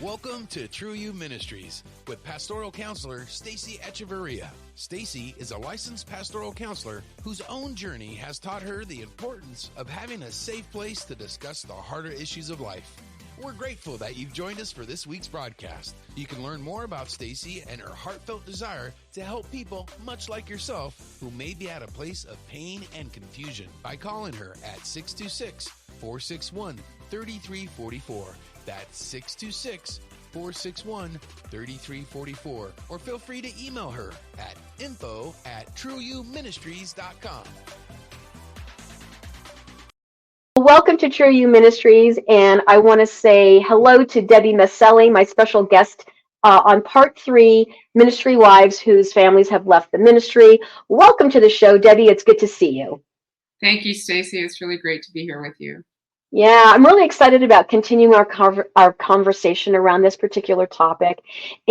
Welcome to True You Ministries with pastoral counselor Stacy Echeverria. Stacy is a licensed pastoral counselor whose own journey has taught her the importance of having a safe place to discuss the harder issues of life. We're grateful that you've joined us for this week's broadcast. You can learn more about Stacy and her heartfelt desire to help people much like yourself who may be at a place of pain and confusion by calling her at 626-461-3344. That's 626-461-3344. Or feel free to email her at info@trueyouministries.com. Welcome to True You Ministries, and I want to say hello to Debbie Maselli, my special guest on part 3, Ministry Wives whose families have left the ministry. Welcome to the show, Debbie. It's good to see you. Thank you, Stacy. It's really great to be here with you. Yeah, I'm really excited about continuing our conversation around this particular topic.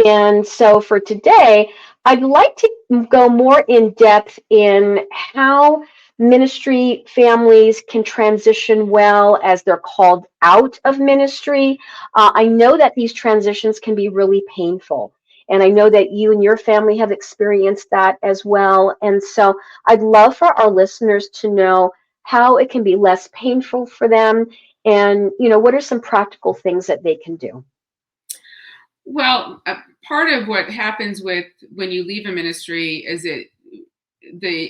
And so for today, I'd like to go more in depth in how ministry families can transition well as they're called out of ministry. I know that these transitions can be really painful. And I know that you and your family have experienced that as well. And so I'd love for our listeners to know how it can be less painful for them, and what are some practical things that they can do? Well, part of what happens when you leave a ministry is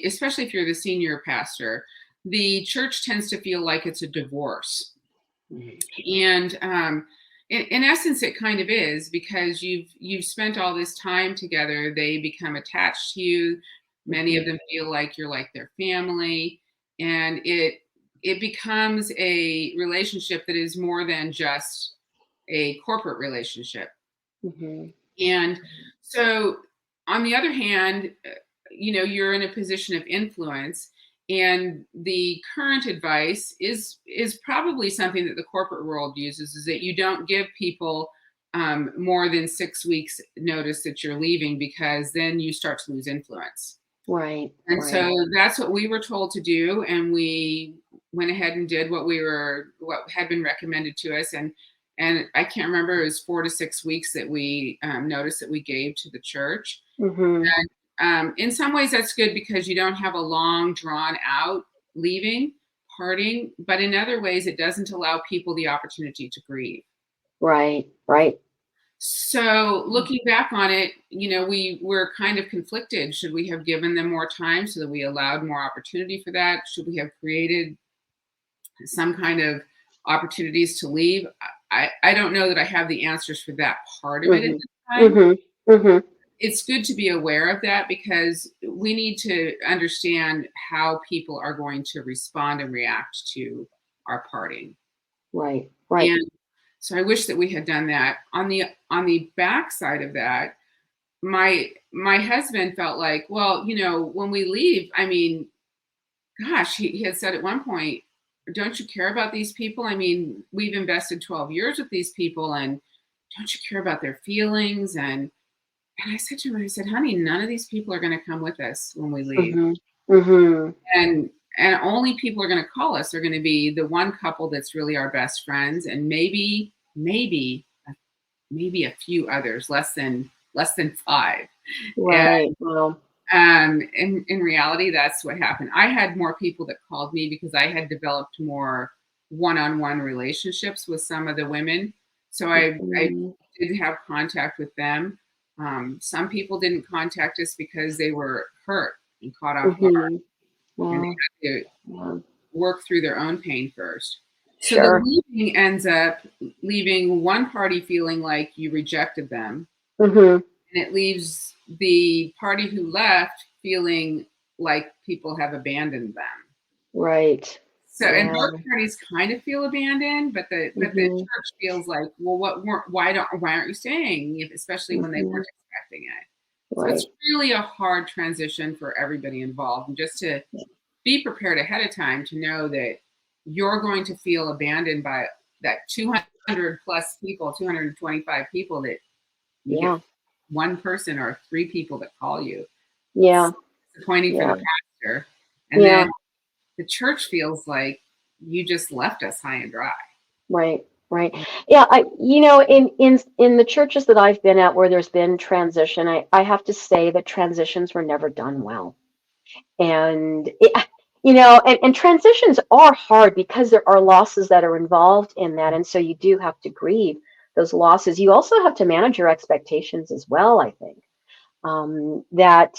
especially if you're the senior pastor, the church tends to feel like it's a divorce. Mm-hmm. And in essence, it kind of is, because you've spent all this time together. They become attached to you. Many of them feel like you're like their family. And it becomes a relationship that is more than just a corporate relationship. Mm-hmm. And so, on the other hand, you're in a position of influence, and the current advice is probably something that the corporate world uses, is that you don't give people more than 6 weeks notice that you're leaving, because then you start to lose influence. Right. And so that's what we were told to do. And we went ahead and did what had been recommended to us. And I can't remember, it was 4 to 6 weeks that we noticed that we gave to the church. Mm-hmm. And in some ways that's good, because you don't have a long drawn out leaving, parting, but in other ways it doesn't allow people the opportunity to grieve. Right. So looking back on it, we were kind of conflicted. Should we have given them more time so that we allowed more opportunity for that? Should we have created some kind of opportunities to leave? I don't know that I have the answers for that part of it at this time. Mm-hmm. Mm-hmm. It's good to be aware of that, because we need to understand how people are going to respond and react to our parting. Right. And so I wish that we had done that. On the back side of that, my husband felt like, well, when we leave, I mean, gosh, he had said at one point, don't you care about these people? I mean, we've invested 12 years with these people, and don't you care about their feelings? And I said to him, honey, none of these people are going to come with us when we leave. Mm-hmm. Mm-hmm. And only people are going to call us are going to be the one couple that's really our best friends, and maybe a few others, less than 5. Right. Well, in reality, that's what happened. I had more people that called me because I had developed more one-on-one relationships with some of the women. So I did have contact with them. Some people didn't contact us because they were hurt and caught off guard. And they had to work through their own pain first. So the leaving ends up leaving one party feeling like you rejected them. Mm-hmm. And it leaves the party who left feeling like people have abandoned them. Right. So, and both parties kind of feel abandoned, but the church feels like, well, why aren't you staying? Especially when they weren't expecting it. Right. So it's really a hard transition for everybody involved, and just to be prepared ahead of time to know that you're going to feel abandoned by that 200 plus people, 225 people that you get one person or 3 people that call you. Yeah. It's disappointing for the pastor. And then the church feels like you just left us high and dry. Right. Right. Yeah, in the churches that I've been at where there's been transition, I have to say that transitions were never done well. And and transitions are hard because there are losses that are involved in that, and so you do have to grieve those losses. You also have to manage your expectations as well, I think. That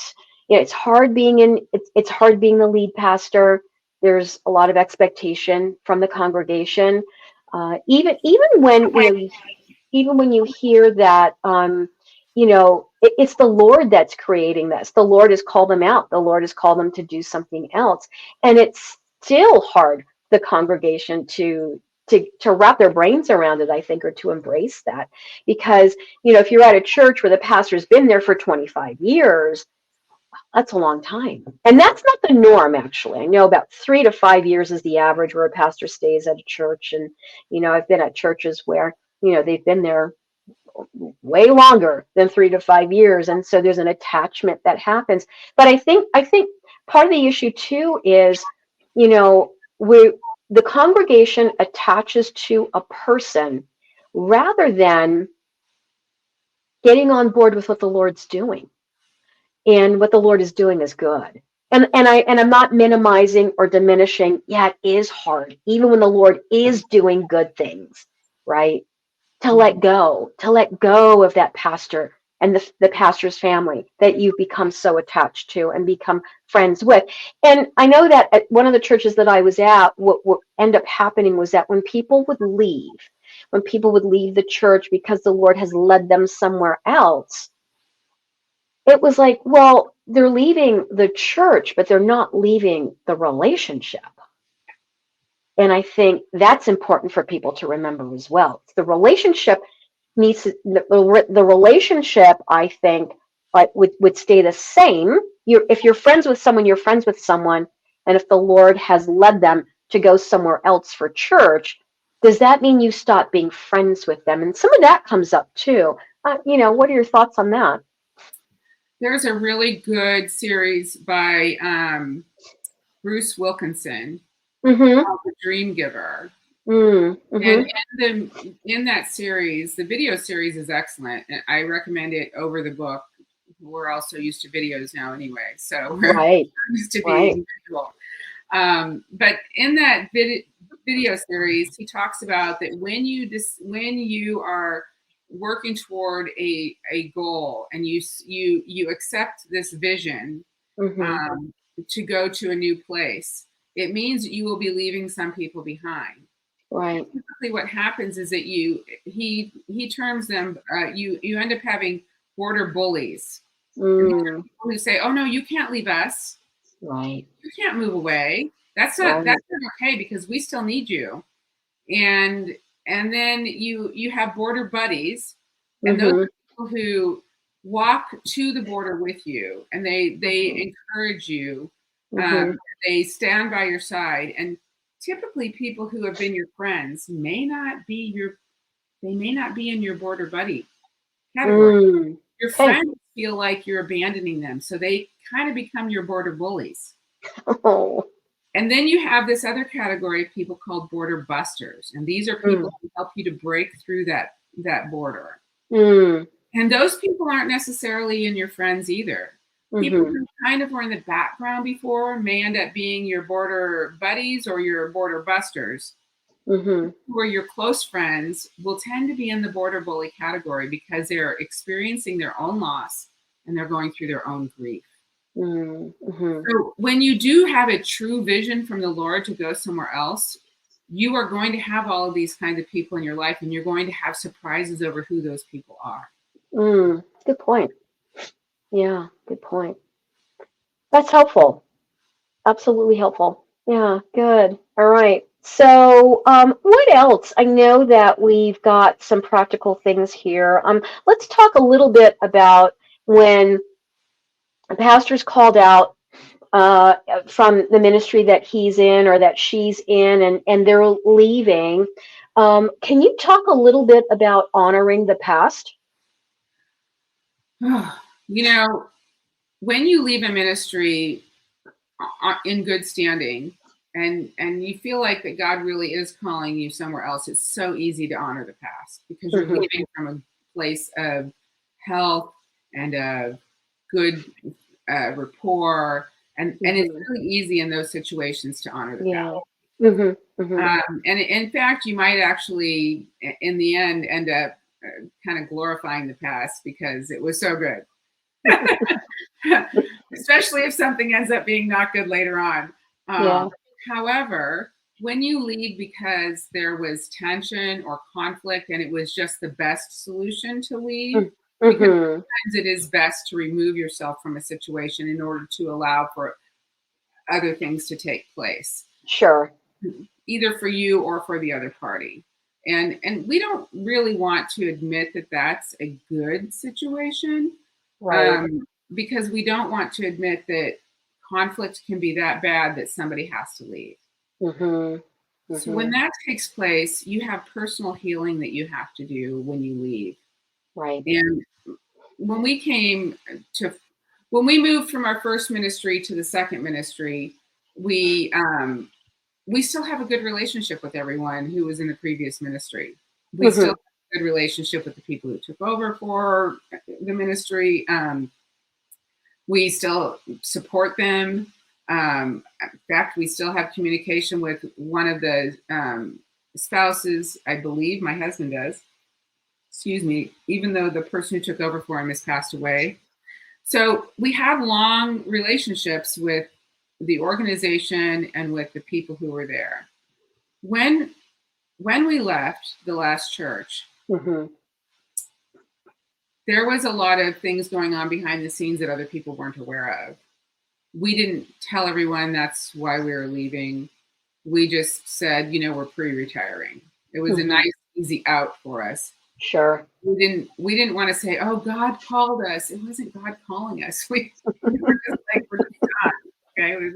it's hard being it's hard being the lead pastor. There's a lot of expectation from the congregation. Even when even when you hear that it's the Lord that's creating this. The Lord has called them out. The Lord has called them to do something else, and it's still hard the congregation to wrap their brains around it, I think, or to embrace that. Because if you're at a church where the pastor's been there for 25 years, that's a long time. And that's not the norm, actually. I know about 3 to 5 years is the average where a pastor stays at a church. And, I've been at churches where, they've been there way longer than 3 to 5 years. And so there's an attachment that happens. But I think part of the issue too is, we the congregation attaches to a person rather than getting on board with what the Lord's doing. And what the Lord is doing is good. And I'm not minimizing or diminishing. Yeah, it is hard, even when the Lord is doing good things, right? To let go of that pastor and the pastor's family that you've become so attached to and become friends with. And I know that at one of the churches that I was at, what ended up happening was that when people would leave the church because the Lord has led them somewhere else, it was like, well, they're leaving the church, but they're not leaving the relationship. And I think that's important for people to remember as well. The relationship the relationship, I think, would stay the same. If you're friends with someone, you're friends with someone. And if the Lord has led them to go somewhere else for church, does that mean you stop being friends with them? And some of that comes up too. What are your thoughts on that? There's a really good series by Bruce Wilkinson Mm-hmm. called The Dream Giver. Mm-hmm. And in that series, the video series is excellent. And I recommend it over the book. We're also used to videos now anyway. So we're used to being visual. But in that video series, he talks about that when you are working toward a goal and you accept this vision to go to a new place, it means you will be leaving some people behind. Right. Typically, what happens is that he terms them. You end up having border bullies. People who say, "Oh no, you can't leave us. Right. You can't move away. That's not okay because we still need you." And then you have border buddies, and those are people who walk to the border with you, and they encourage you. They stand by your side, and typically people who have been your friends may not be in your border buddy category. Your friends feel like you're abandoning them, so they kind of become your border bullies. Oh. And then you have this other category of people called border busters. And these are people who help you to break through that border. And those people aren't necessarily in your friends either. People who kind of were in the background before may end up being your border buddies or your border busters. Who are your close friends will tend to be in the border bully category because they're experiencing their own loss and they're going through their own grief. So when you do have a true vision from the Lord to go somewhere else, you are going to have all of these kinds of people in your life, and you're going to have surprises over who those people are. Good point. Yeah, good point. That's helpful. Absolutely helpful. Yeah, good. All right. So, what else? I know that we've got some practical things here. Let's talk a little bit about when a pastor's called out from the ministry that he's in or that she's in, and they're leaving. Can you talk a little bit about honoring the past? When you leave a ministry in good standing and you feel like that God really is calling you somewhere else, it's so easy to honor the past because you're leaving from a place of health and of good rapport, and it's really easy in those situations to honor the past. And in fact, you might actually, in the end up kind of glorifying the past because it was so good. Especially if something ends up being not good later on. However, when you leave because there was tension or conflict and it was just the best solution to leave, because sometimes it is best to remove yourself from a situation in order to allow for other things to take place. Sure. Either for you or for the other party. And we don't really want to admit that that's a good situation. Right. Because we don't want to admit that conflict can be that bad that somebody has to leave. So when that takes place, you have personal healing that you have to do when you leave. Right. And when we moved from our first ministry to the second ministry, we still have a good relationship with everyone who was in the previous ministry. We still have a good relationship with the people who took over for the ministry. We still support them. In fact, we still have communication with one of the spouses, I believe my husband does, excuse me, even though the person who took over for him has passed away. So we have long relationships with the organization and with the people who were there. When we left the last church, there was a lot of things going on behind the scenes that other people weren't aware of. We didn't tell everyone that's why we were leaving. We just said, we're pre-retiring. It was a nice, easy out for us. Sure. We didn't want to say, oh, God called us. It wasn't God calling us. We were just like, we're just done. Okay,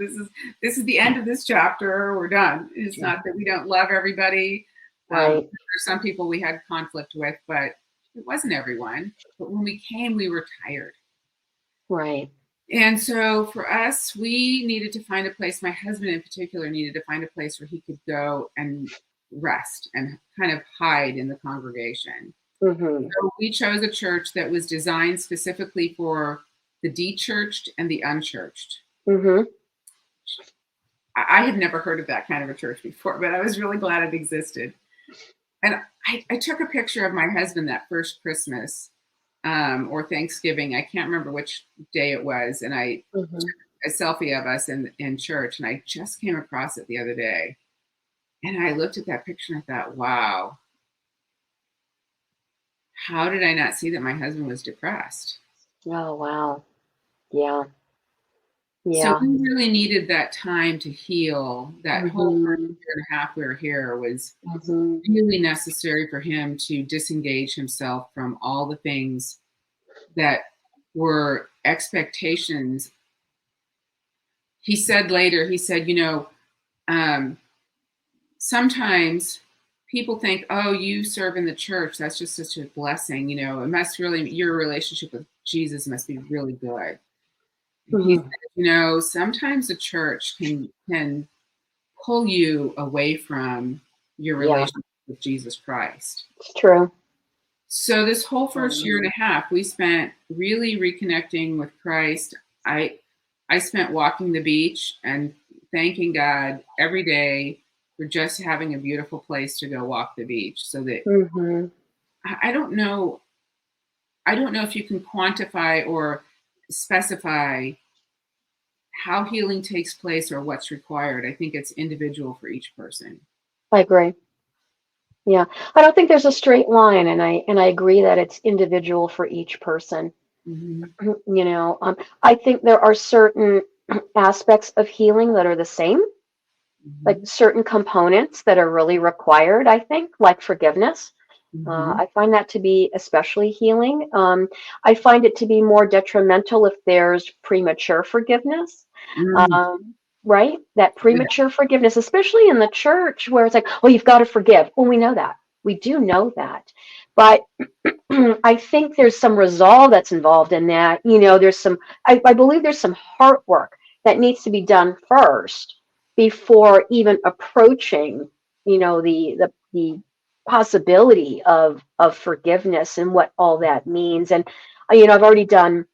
this is the end of this chapter. We're done. It's not that we don't love everybody. Right. There's some people we had conflict with, but it wasn't everyone. But when we came, we were tired. Right. And so for us, we needed to find a place. My husband in particular needed to find a place where he could go and rest and kind of hide in the congregation. So we chose a church that was designed specifically for the de-churched and the unchurched. I had never heard of that kind of a church before, but I was really glad it existed. And I took a picture of my husband that first Christmas or Thanksgiving. I can't remember which day it was. And I took a selfie of us in church. And I just came across it the other day. And I looked at that picture and I thought, wow, how did I not see that my husband was depressed? Oh, wow. Yeah. So we really needed that time to heal. That whole year and a half we were here was really necessary for him to disengage himself from all the things that were expectations. He said later, sometimes people think, oh, you serve in the church. That's just such a blessing. It must really, your relationship with Jesus must be really good. He said, sometimes the church can pull you away from your relationship with Jesus Christ. It's true. So this whole first year and a half, we spent really reconnecting with Christ. I spent walking the beach and thanking God every day for just having a beautiful place to go walk the beach. So that I don't know if you can quantify or specify how healing takes place or what's required. I think it's individual for each person. I agree. Yeah, I don't think there's a straight line, and I agree that it's individual for each person. I think there are certain aspects of healing that are the same, like certain components that are really required. I think, like forgiveness. I find that to be especially healing. I find it to be more detrimental if there's premature forgiveness. Right? That premature forgiveness, especially in the church where it's like, oh, you've got to forgive. Well, we know that. We do know that. But I think there's some resolve that's involved in that. There's some, I believe there's some heart work that needs to be done first before even approaching, the possibility of forgiveness and what all that means. And I've already done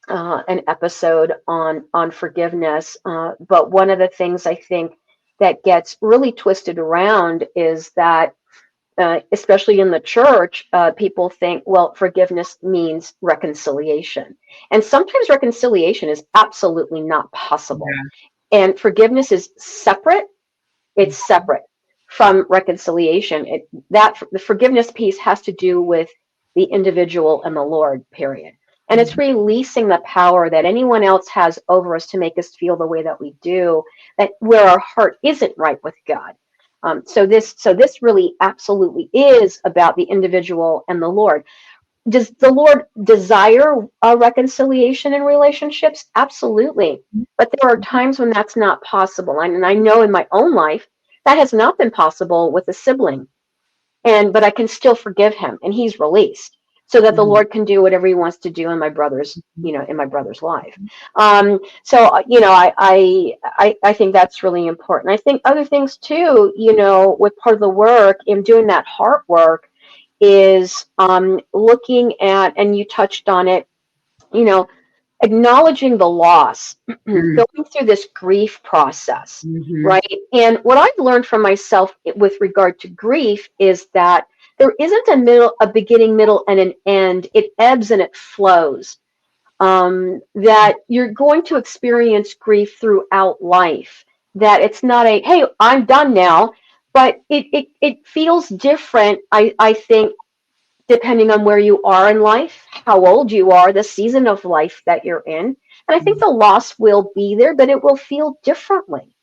an episode on forgiveness, but one of the things I think that gets really twisted around is that, especially in the church, people think, well, forgiveness means reconciliation. And sometimes reconciliation is absolutely not possible. And forgiveness is separate. It's separate from reconciliation. The forgiveness piece has to do with the individual and the Lord, period. And it's releasing the power that anyone else has over us to make us feel the way that we do, that where our heart isn't right with God. So this really absolutely is about the individual and the Lord. Does the Lord desire a reconciliation in relationships? Absolutely. But there are times when that's not possible. And I know in my own life that has not been possible with a sibling. But I can still forgive him, and he's released, so that the Lord can do whatever he wants to do in my brother's life. I think that's really important. I think other things too, with part of the work in doing that heart work is looking at, and you touched on it, acknowledging the loss, going through this grief process, right? And what I've learned from myself with regard to grief is that there isn't a beginning, middle, and an end. It ebbs and it flows. That you're going to experience grief throughout life. That it's not a, hey, I'm done now, but it feels different, I think, depending on where you are in life, how old you are, the season of life that you're in. And I think the loss will be there, but it will feel differently,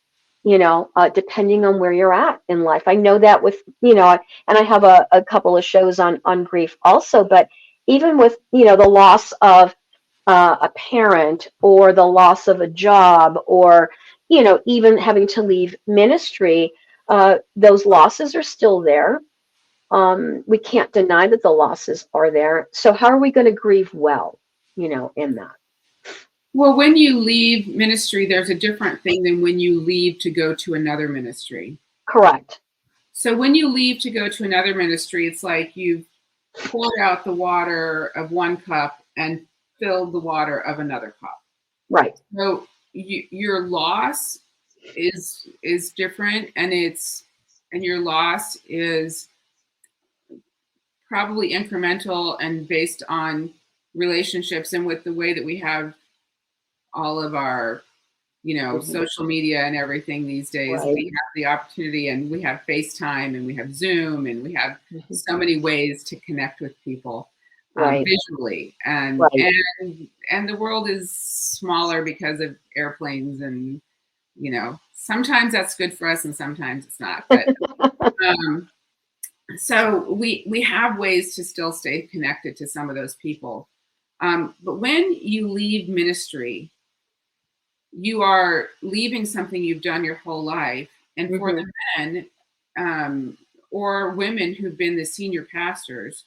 depending on where you're at in life. I know that with, and I have a couple of shows on grief also, but even with, the loss of a parent, or the loss of a job, or, even having to leave ministry, those losses are still there. We can't deny that the losses are there. So how are we going to grieve well, in that? Well, when you leave ministry, there's a different thing than when you leave to go to another ministry. Correct. So when you leave to go to another ministry, it's like you've poured out the water of one cup and filled the water of another cup. Right. So your loss is different, and your loss is probably incremental and based on relationships, and with the way that we have all of our, social media and everything these days, right. We have the opportunity, and we have FaceTime, and we have Zoom, and we have so many ways to connect with people visually, and the world is smaller because of airplanes, and sometimes that's good for us and sometimes it's not, but so we have ways to still stay connected to some of those people. But when you leave ministry, you are leaving something you've done your whole life. And for the men or women who've been the senior pastors,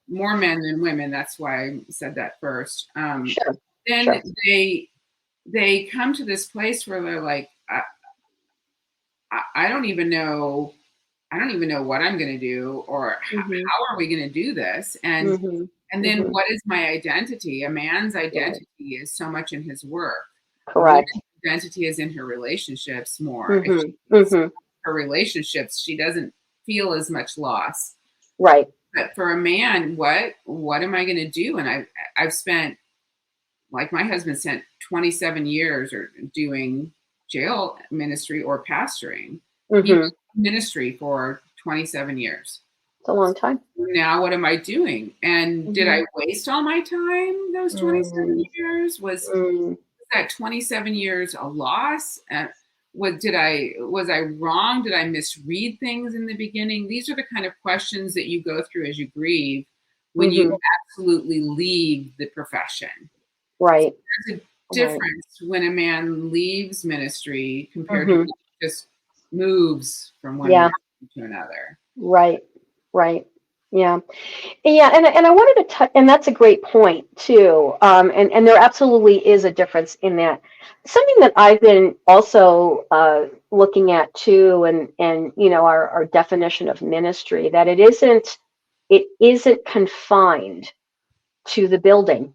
more men than women, that's why I said that first. Then they come to this place where they're like, I don't even know what I'm going to do, or how are we going to do this? And then what is my identity? A man's identity is so much in his work. Correct. A woman's identity is in her relationships more. If her relationships, she doesn't feel as much loss. Right. But for a man, what am I going to do? And I've spent, like my husband spent 27 years or doing jail ministry or pastoring. He was in ministry for 27 years. It's a long time. Now what am I doing? And did I waste all my time those 27 years? Was that 27 years a loss? Was I wrong? Did I misread things in the beginning? These are the kind of questions that you go through as you grieve when you absolutely leave the profession. Right. So there's a difference when a man leaves ministry compared to just moves from one ministry to another. Right. Yeah. Yeah, and I wanted to touch, and that's a great point too. And there absolutely is a difference in that. Something that I've been also looking at too, and our definition of ministry, that it isn't confined to the building,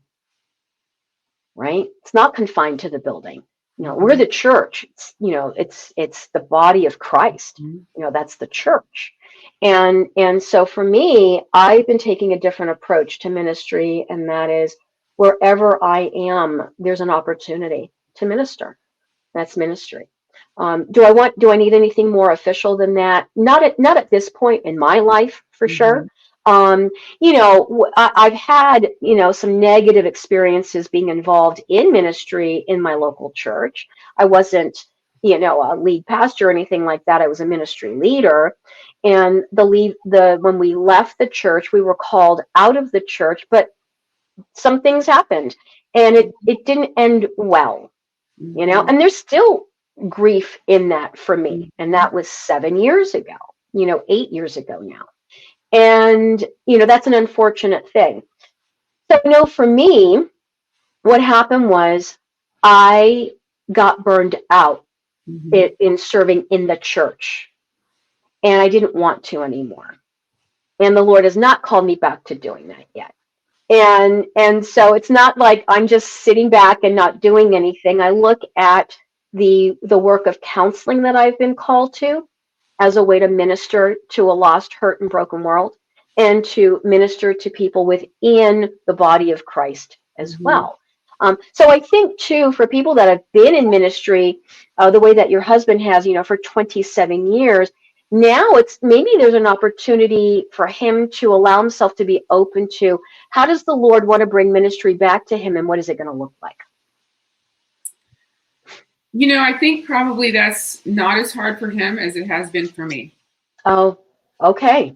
right? It's not confined to the building. We're Mhm. the church. It's the body of Christ. Mhm. That's the church. And so for me, I've been taking a different approach to ministry, and that is wherever I am, there's an opportunity to minister. That's ministry. Do I need anything more official than that? Not at this point in my life, for sure. Mhm. I've had, some negative experiences being involved in ministry in my local church. I wasn't, a lead pastor or anything like that. I was a ministry leader. And when we left the church, we were called out of the church, but some things happened, and it didn't end well, Mhm. and there's still grief in that for me. And Mhm. that was 7 years ago, 8 years ago now. And, that's an unfortunate thing. So, for me, what happened was I got burned out Mhm. in serving in the church, and I didn't want to anymore. And the Lord has not called me back to doing that yet. And so it's not like I'm just sitting back and not doing anything. I look at the work of counseling that I've been called to as a way to minister to a lost, hurt, and broken world, and to minister to people within the body of Christ as Mhm. well. So I think too, for people that have been in ministry, the way that your husband has, for 27 years, now it's maybe there's an opportunity for him to allow himself to be open to how does the Lord want to bring ministry back to him, and what is it going to look like? I think probably that's not as hard for him as it has been for me. Oh, okay.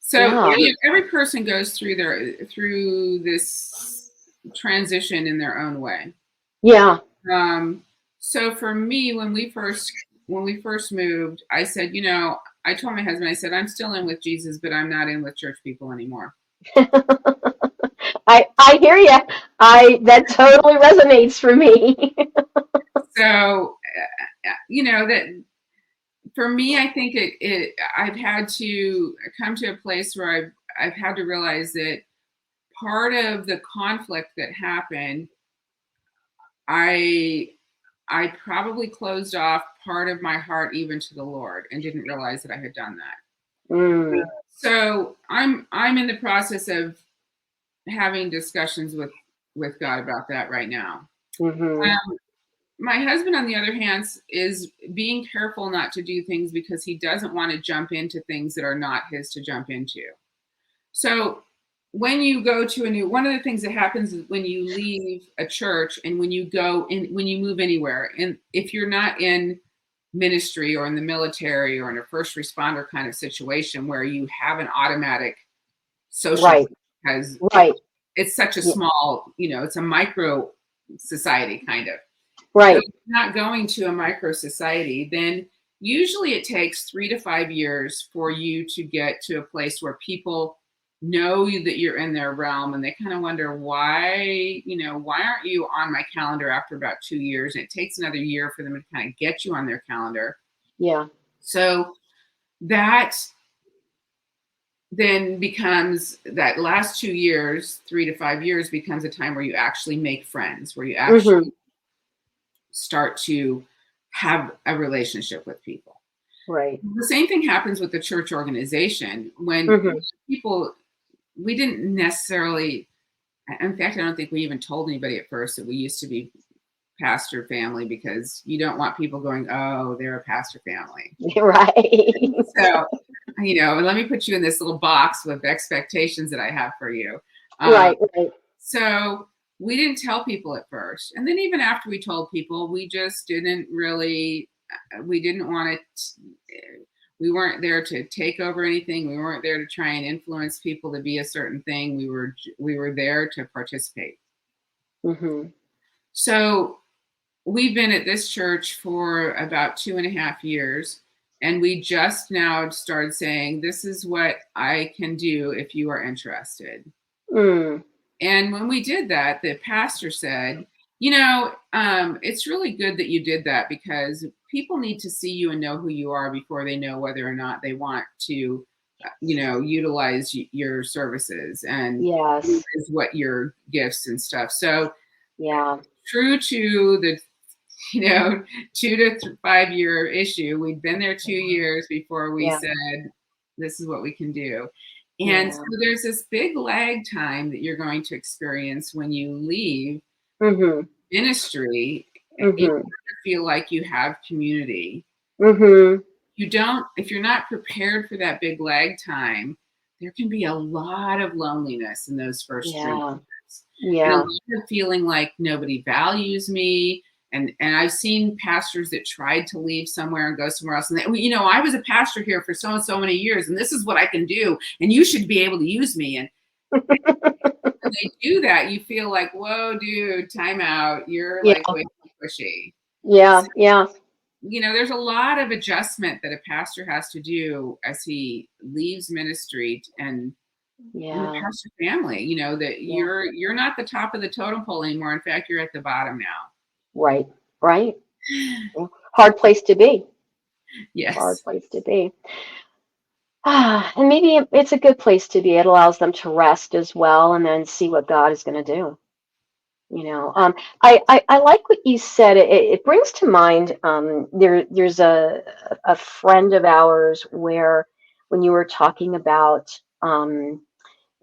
So Yeah. every person goes through this transition in their own way. Yeah. So for me, when we first moved, I said, I told my husband, I said, I'm still in with Jesus, but I'm not in with church people anymore. I hear you. I That totally resonates for me. So that for me, I think I've had to come to a place where I've had to realize that part of the conflict that happened, I I probably closed off part of my heart even to the Lord and didn't realize that I had done that. Mm, So I'm in the process of having discussions with God about that right now. hmm Um, my husband, on the other hand, is being careful not to do things because he doesn't want to jump into things that are not his to jump into. So when you go to one of the things that happens is when you leave a church and when you move anywhere, and if you're not in ministry or in the military or in a first responder kind of situation where you have an automatic social, right, because right, it's such a yeah, small, it's a micro society kind of. So if right. you're not going to a micro society, then usually it takes 3 to 5 years for you to get to a place where people know that you're in their realm, and they kind of wonder why aren't you on my calendar after about 2 years? And it takes another year for them to kind of get you on their calendar. Yeah. So that then becomes that last 2 years, 3 to 5 years becomes a time where you actually make friends, where you actually hmm start to have a relationship with people. Right. The same thing happens with the church organization when hmm people, we didn't necessarily, in fact, I don't think we even told anybody at first that we used to be pastor family, because you don't want people going, oh, they're a pastor family. Right. So, let me put you in this little box with expectations that I have for you. Um, Right. Right. so we didn't tell people at first. And then even after we told people, we just didn't really, we didn't want it. We weren't there to take over anything. We weren't there to try and influence people to be a certain thing. We were there to participate. hmm So we've been at this church for about 2.5 years. And we just now started saying, this is what I can do if you are interested. Mm. And when we did that, the pastor said, it's really good that you did that, because people need to see you and know who you are before they know whether or not they want to, utilize your services and Yes. utilize what your gifts and stuff. So yeah, true to the 2 to 5 year issue. We'd been there 2 years before we said, this is what we can do. And so there's this big lag time that you're going to experience when you leave ministry. You feel like you have community. If you're not prepared for that big lag time, there can be a lot of loneliness in those first 3 years. And a lot of feeling like nobody values me. And I've seen pastors that tried to leave somewhere and go somewhere else. And they, I was a pastor here for so and so many years, and this is what I can do, and you should be able to use me. And when they do that, you feel like, whoa, dude, time out. You're like way too pushy. So, there's a lot of adjustment that a pastor has to do as he leaves ministry and the pastor family, that you're not the top of the totem pole anymore. In fact, you're at the bottom now. Right. Hard place to be. Yes. Hard place to be. And maybe it's a good place to be. It allows them to rest as well, and then see what God is going to do. I like what you said. It brings to mind, there's a friend of ours where, when you were talking about,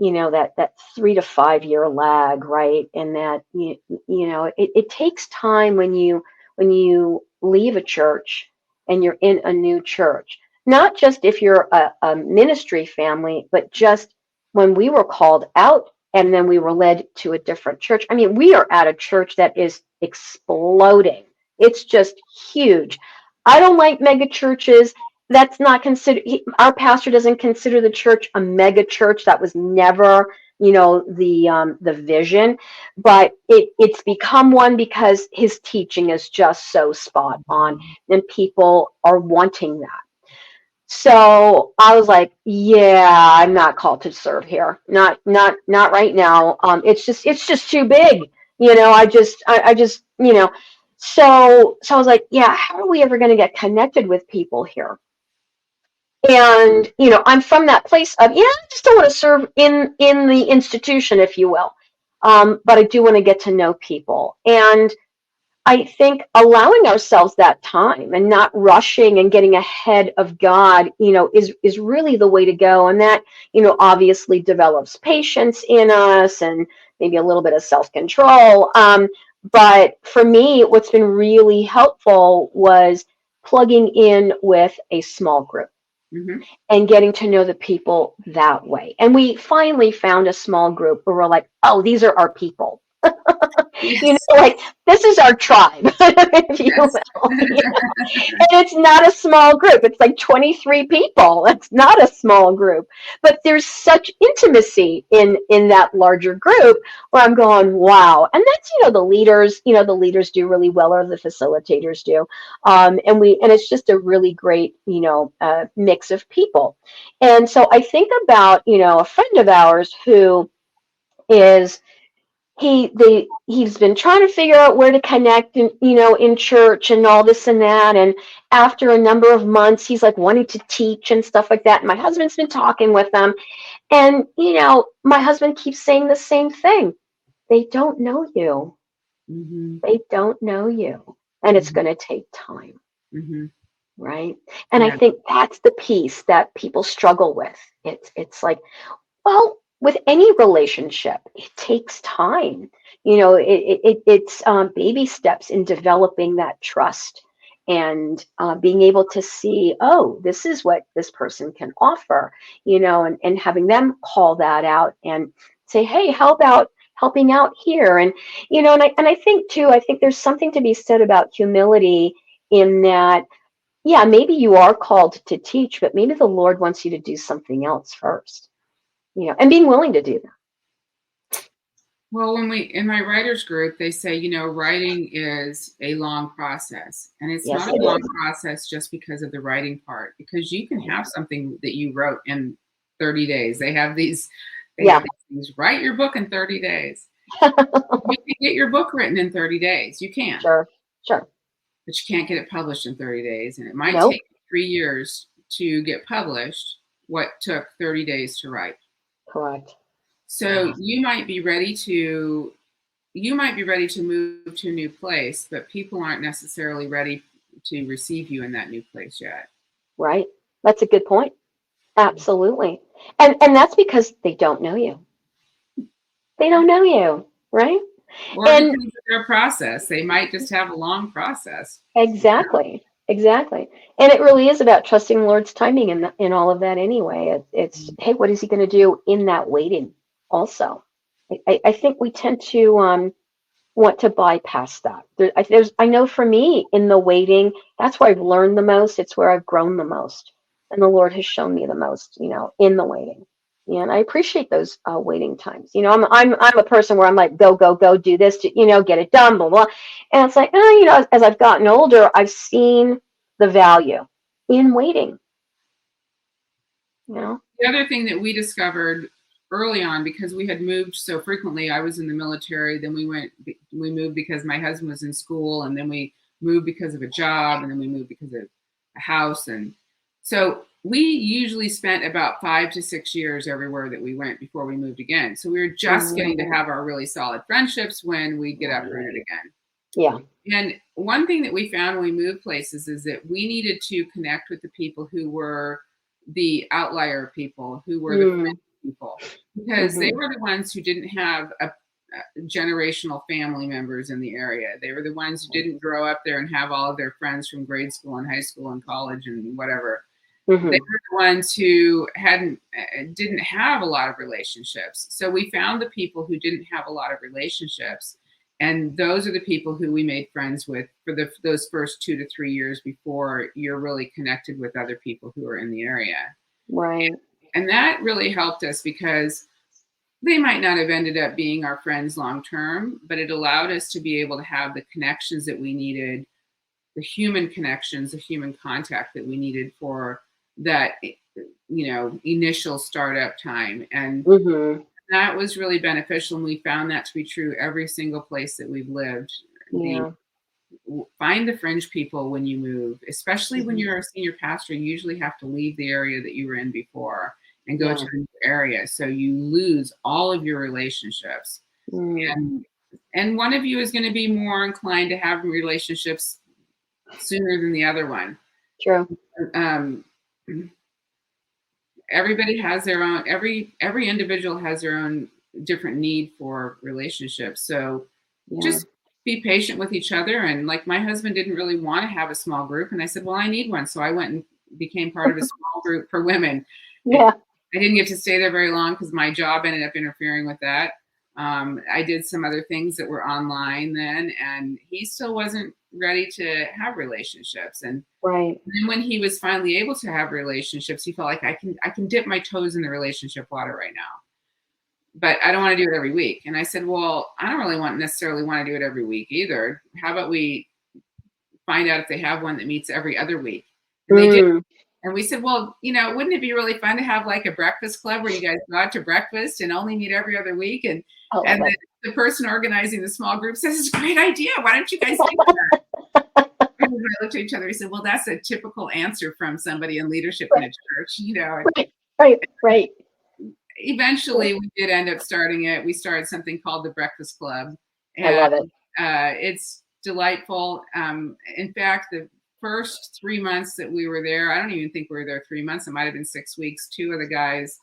that 3 to 5 year lag, right? And that, it takes time when you leave a church and you're in a new church, not just if you're a ministry family, but just when we were called out and then we were led to a different church. I mean, we are at a church that is exploding. It's just huge. I don't like mega churches. That's not considered. Our pastor doesn't consider the church a mega church. That was never, the vision. But it's become one because his teaching is just so spot on, and people are wanting that. So I was like, yeah, I'm not called to serve here. Not right now. It's just too big. I just. So I was like, yeah, how are we ever going to get connected with people here? And I'm from that place of, I just don't want to serve in the institution, if you will, but I do want to get to know people. And I think allowing ourselves that time and not rushing and getting ahead of God, is really the way to go. And that, obviously develops patience in us and maybe a little bit of self-control. But for me, what's been really helpful was plugging in with a small group. And getting to know the people that way. And we finally found a small group where we're like, oh, these are our people. Like, this is our tribe, if you will. And it's not a small group. It's like 23 people. It's not a small group. But there's such intimacy in that larger group where I'm going, wow. And that's, the leaders do really well, or the facilitators do. And it's just a really great, mix of people. And so I think about, a friend of ours who is, he's been trying to figure out where to connect in church and all this and that. And after a number of months, he's like wanting to teach and stuff like that. And my husband's been talking with them. And, my husband keeps saying the same thing. They don't know you. They don't know you. And it's going to take time. Right. And I think that's the piece that people struggle with. It's like, well, with any relationship, it takes time. It's baby steps in developing that trust and being able to see, oh, this is what this person can offer, and having them call that out and say, hey, how about helping out here? And, and I think too, there's something to be said about humility in that, yeah, maybe you are called to teach, but maybe the Lord wants you to do something else first. And being willing to do that. Well, in my writers group, they say, writing is a long process. And it's Yes, not a it long is. process just because of the writing part, because you can have something that you wrote in 30 days. They Yeah. have these things, write your book in 30 days. You can get your book written in 30 days. You can, Sure. Sure. but you can't get it published in 30 days. And it might Nope. take 3 years to get published what took 30 days to write. Correct. So Yeah. you might be ready to move to a new place, but people aren't necessarily ready to receive you in that new place yet. Right. That's a good point. Absolutely. And that's because they don't know you. They don't know you, right? Or And because of their process. They might just have a long process. exactly. Exactly. And it really is about trusting the Lord's timing in all of that anyway. It's hey, what is he going to do in that waiting also? I think we tend to want to bypass that. I know for me in the waiting, that's where I've learned the most. It's where I've grown the most, and the Lord has shown me the most. In the waiting, and I appreciate those waiting times. I'm a person where I'm like, go, go, go, do this, get it done, blah blah. And it's like, as I've gotten older, I've seen the value in waiting. The other thing that we discovered early on, because we had moved so frequently, I was in the military, then we moved because my husband was in school, and then we moved because of a job, and then we moved because of a house. And so we usually spent about 5 to 6 years everywhere that we went before we moved again. So we were just getting to have our really solid friendships when we get uprooted again. Yeah. And one thing that we found when we moved places is that we needed to connect with the people who were the outlier people, who were the fringe people, because they were the ones who didn't have a generational family members in the area. They were the ones who didn't grow up there and have all of their friends from grade school and high school and college and whatever. They were the ones who didn't have a lot of relationships. So we found the people who didn't have a lot of relationships, and those are the people who we made friends with for those first 2 to 3 years before you're really connected with other people who are in the area. Right. And that really helped us, because they might not have ended up being our friends long term, but it allowed us to be able to have the connections that we needed, the human connections, the human contact that we needed for that, initial startup time. And that was really beneficial. And we found that to be true every single place that we've lived. Yeah. Find the fringe people when you move, especially when you're a senior pastor. You usually have to leave the area that you were in before and go to a new area. So you lose all of your relationships. And one of you is going to be more inclined to have relationships sooner than the other one. True. Everybody has their own, every individual has their own different need for relationships. So just be patient with each other. And like, my husband didn't really want to have a small group. And I said, well, I need one. So I went and became part of a small group for women. Yeah. I didn't get to stay there very long because my job ended up interfering with that. I did some other things that were online then, and he still wasn't ready to have relationships. And right. then when he was finally able to have relationships, he felt like I can dip my toes in the relationship water right now, but I don't want to do it every week. And I said, well, I don't really necessarily want to do it every week either. How about we find out if they have one that meets every other week? And they did. And we said, well, wouldn't it be really fun to have like a breakfast club where you guys go out to breakfast and only meet every other week? And the person organizing the small group says, it's a great idea. Why don't you guys do that? And we looked at each other and said, well, that's a typical answer from somebody in leadership in a church, Right. Eventually, we did end up starting it. We started something called the Breakfast Club. And, I love it. It's delightful. In fact, the first 3 months that we were there, I don't even think we were there 3 months. It might have been 6 weeks. 2 of the guys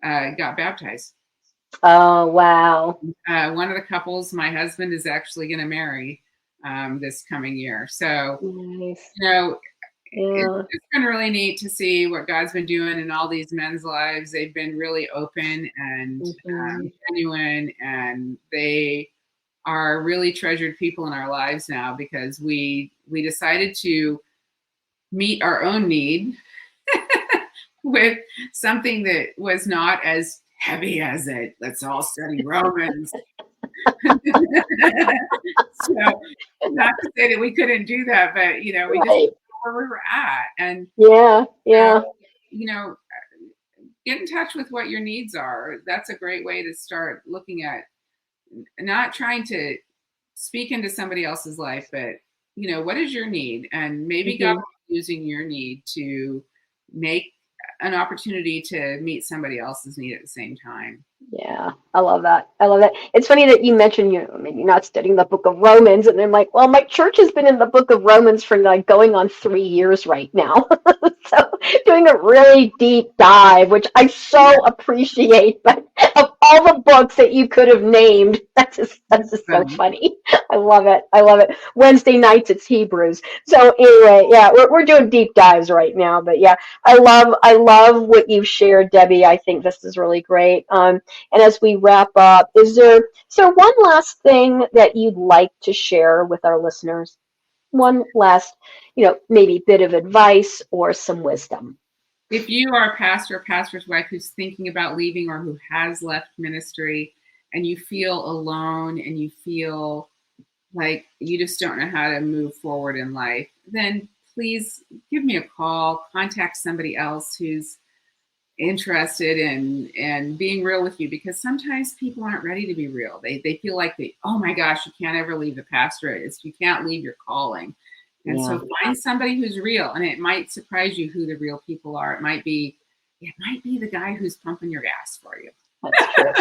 got baptized. Oh, wow. One of the couples my husband is actually going to marry this coming year. So, nice. It's been really neat to see what God's been doing in all these men's lives. They've been really open and genuine, and they are really treasured people in our lives now, because we decided to meet our own need with something that was not as heavy as let's all study Romans. So, not to say that we couldn't do that, but we just didn't Right. know where we were at. And Yeah. uh, Yeah. you know, get in touch with what your needs are. That's a great way to start looking at not trying to speak into somebody else's life, but what is your need? And maybe God Mhm. is using your need to make an opportunity to meet somebody else's need at the same time. Yeah, I love that. I love that. It's funny that you mentioned, maybe not studying the book of Romans, and I'm like, well, my church has been in the book of Romans for like going on 3 years right now. So doing a really deep dive, which I so appreciate. But of all the books that you could have named, that's just so funny. I love it. I love it. Wednesday nights it's Hebrews. So anyway, yeah, we're doing deep dives right now. But yeah, I love what you've shared, Debbie. I think this is really great. And as we wrap up, is there one last thing that you'd like to share with our listeners? One last, maybe bit of advice or some wisdom. If you are a pastor or pastor's wife who's thinking about leaving or who has left ministry and you feel alone and you feel like you just don't know how to move forward in life, then please give me a call, contact somebody else who's interested in being real with you, because sometimes people aren't ready to be real. They feel like oh my gosh, you can't ever leave the pastorate. You can't leave your calling. And Yeah. so find somebody who's real, and it might surprise you who the real people are. It might be the guy who's pumping your gas for you. That's true.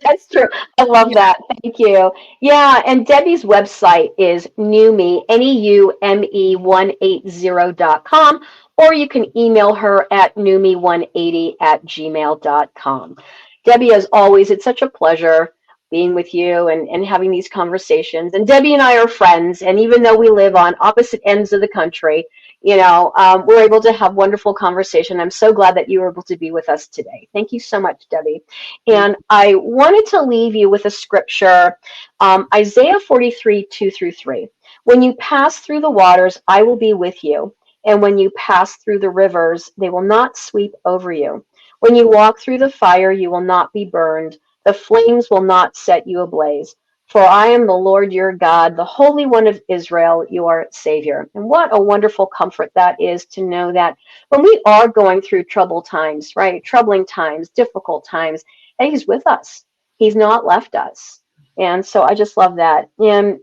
That's true. I love Yeah. that. Thank you. Yeah, and Debbie's website is Neume, Neume180.com, or you can email her at neume180@gmail.com. Debbie, as always, it's such a pleasure being with you and having these conversations. And Debbie and I are friends, and even though we live on opposite ends of the country, we're able to have wonderful conversation. I'm so glad that you were able to be with us today. Thank you so much, Debbie. And I wanted to leave you with a scripture, Isaiah 43, 2-3. When you pass through the waters, I will be with you. And when you pass through the rivers, they will not sweep over you. When you walk through the fire, you will not be burned. The flames will not set you ablaze. For I am the Lord your God, the Holy One of Israel, your Savior. And what a wonderful comfort that is to know that when we are going through troubled times, right? Troubling times, difficult times, and He's with us. He's not left us. And so I just love that. And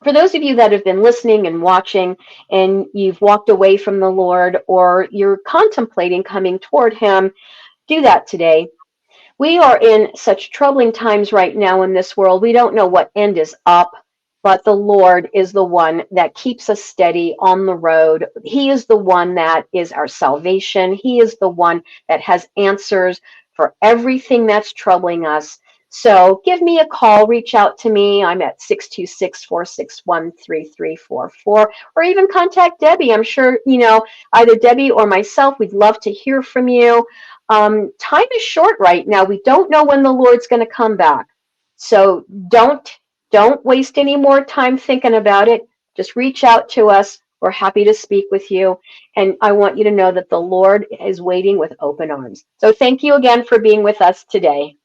for those of you that have been listening and watching and you've walked away from the Lord or you're contemplating coming toward Him, do that today. We are in such troubling times right now in this world. We don't know what end is up, but the Lord is the one that keeps us steady on the road. He is the one that is our salvation. He is the one that has answers for everything that's troubling us. So give me a call, reach out to me. I'm at 626-461-3344, or even contact Debbie. I'm sure, either Debbie or myself, we'd love to hear from you. Time is short right now. We don't know when the Lord's going to come back. So don't waste any more time thinking about it. Just reach out to us. We're happy to speak with you. And I want you to know that the Lord is waiting with open arms. So thank you again for being with us today.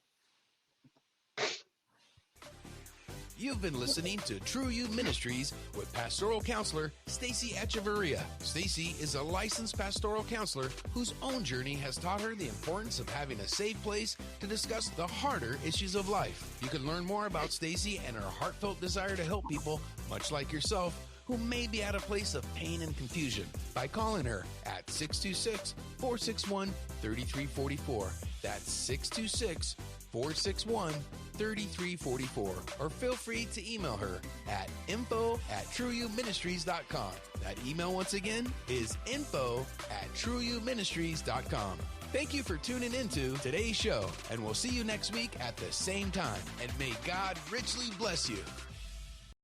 You've been listening to True You Ministries with pastoral counselor Stacy Echeverria. Stacy is a licensed pastoral counselor whose own journey has taught her the importance of having a safe place to discuss the harder issues of life. You can learn more about Stacy and her heartfelt desire to help people, much like yourself, who may be at a place of pain and confusion by calling her at 626-461-3344. That's 626-461-3344, or feel free to email her at info@trueyouministries.com. That email once again is info@trueyouministries.com. Thank you for tuning into today's show, and we'll see you next week at the same time. And may God richly bless you.